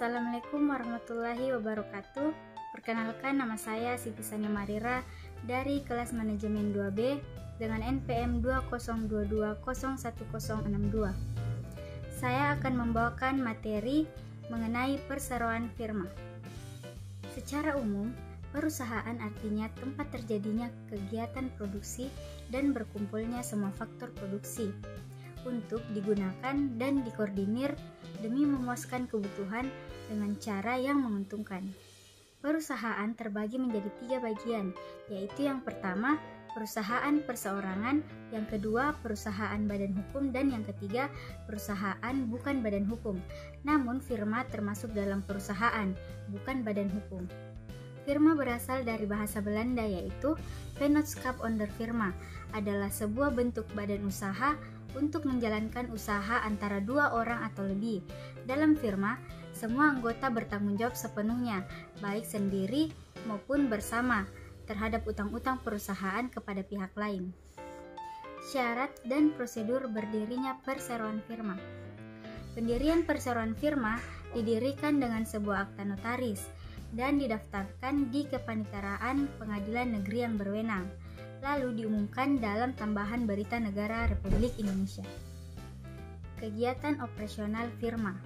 Assalamualaikum warahmatullahi wabarakatuh. Perkenalkan, nama saya Siti Sania Marira dari kelas manajemen 2B dengan NPM 202201062. Saya akan membawakan materi mengenai perseroan firma. Secara umum, perusahaan artinya tempat terjadinya kegiatan produksi dan berkumpulnya semua faktor produksi untuk digunakan dan dikoordinir demi memuaskan kebutuhan dengan cara yang menguntungkan. Perusahaan terbagi menjadi 3 bagian, yaitu yang pertama, perusahaan perseorangan, yang kedua, perusahaan badan hukum, dan yang ketiga, perusahaan bukan badan hukum. Namun, firma termasuk dalam perusahaan, bukan badan hukum. Firma berasal dari bahasa Belanda, yaitu Vennootschap onder firma, adalah sebuah bentuk badan usaha untuk menjalankan usaha antara 2 orang atau lebih. Dalam firma, semua anggota bertanggung jawab sepenuhnya, baik sendiri maupun bersama, terhadap utang-utang perusahaan kepada pihak lain. Syarat dan prosedur berdirinya perseroan firma. Pendirian perseroan firma didirikan dengan sebuah akta notaris dan didaftarkan di Kepaniteraan Pengadilan Negeri yang berwenang, lalu diumumkan dalam Tambahan Berita Negara Republik Indonesia. Kegiatan operasional firma.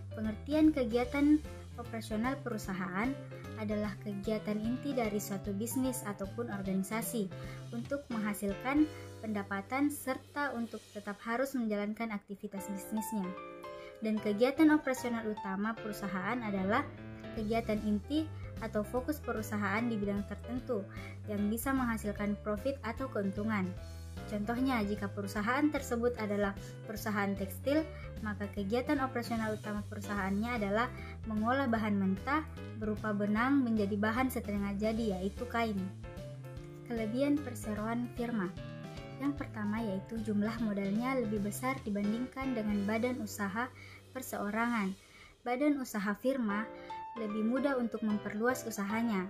Pengertian kegiatan operasional perusahaan adalah kegiatan inti dari suatu bisnis ataupun organisasi untuk menghasilkan pendapatan serta untuk tetap harus menjalankan aktivitas bisnisnya. Dan kegiatan operasional utama perusahaan adalah kegiatan inti atau fokus perusahaan di bidang tertentu yang bisa menghasilkan profit atau keuntungan. Contohnya, jika perusahaan tersebut adalah perusahaan tekstil, maka kegiatan operasional utama perusahaannya adalah mengolah bahan mentah berupa benang menjadi bahan setengah jadi, yaitu kain. Kelebihan perseroan firma. Yang pertama yaitu jumlah modalnya lebih besar dibandingkan dengan badan usaha perseorangan. Badan usaha firma lebih mudah untuk memperluas usahanya.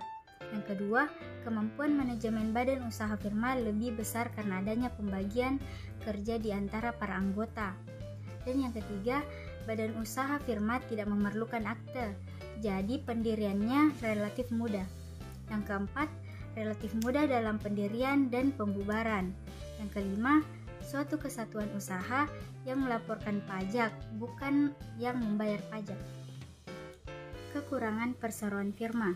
Yang kedua, kemampuan manajemen badan usaha firma lebih besar karena adanya pembagian kerja di antara para anggota. Dan yang ketiga, badan usaha firma tidak memerlukan akte, jadi pendiriannya relatif mudah. Yang keempat, relatif mudah dalam pendirian dan pembubaran. Yang kelima, suatu kesatuan usaha yang melaporkan pajak, bukan yang membayar pajak. Kekurangan perseroan firma.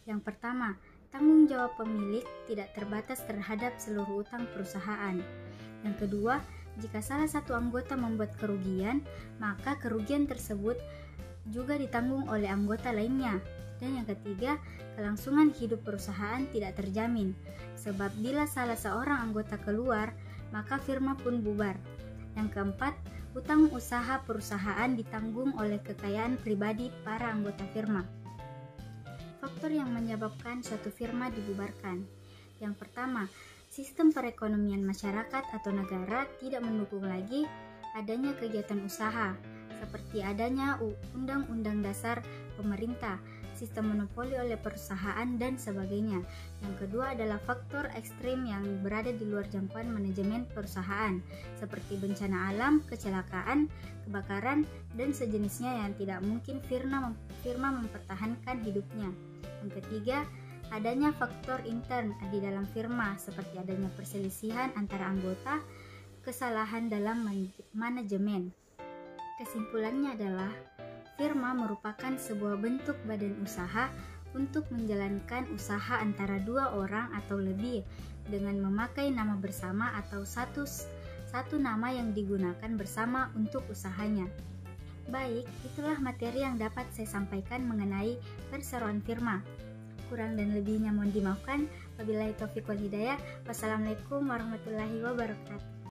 Yang pertama, tanggung jawab pemilik tidak terbatas terhadap seluruh utang perusahaan. Yang kedua, jika salah satu anggota membuat kerugian, maka kerugian tersebut juga ditanggung oleh anggota lainnya. Dan yang ketiga, kelangsungan hidup perusahaan tidak terjamin, sebab bila salah seorang anggota keluar, maka firma pun bubar. Yang keempat, utang usaha perusahaan ditanggung oleh kekayaan pribadi para anggota firma. Faktor yang menyebabkan suatu firma dibubarkan. Yang pertama, sistem perekonomian masyarakat atau negara tidak mendukung lagi adanya kegiatan usaha, seperti adanya Undang-Undang Dasar Pemerintah, sistem monopoli oleh perusahaan, dan sebagainya. Yang kedua adalah faktor ekstrim yang berada di luar jangkauan manajemen perusahaan, seperti bencana alam, kecelakaan, kebakaran, dan sejenisnya yang tidak mungkin firma mempertahankan hidupnya. Yang ketiga, adanya faktor intern di dalam firma, seperti adanya perselisihan antara anggota, kesalahan dalam manajemen. Kesimpulannya adalah firma merupakan sebuah bentuk badan usaha untuk menjalankan usaha antara 2 orang atau lebih dengan memakai nama bersama atau satu nama yang digunakan bersama untuk usahanya. Baik, itulah materi yang dapat saya sampaikan mengenai perseroan firma. Kurang dan lebihnya mohon dimaafkan. Wabillahi taufiq wal hidayah. Wassalamualaikum warahmatullahi wabarakatuh.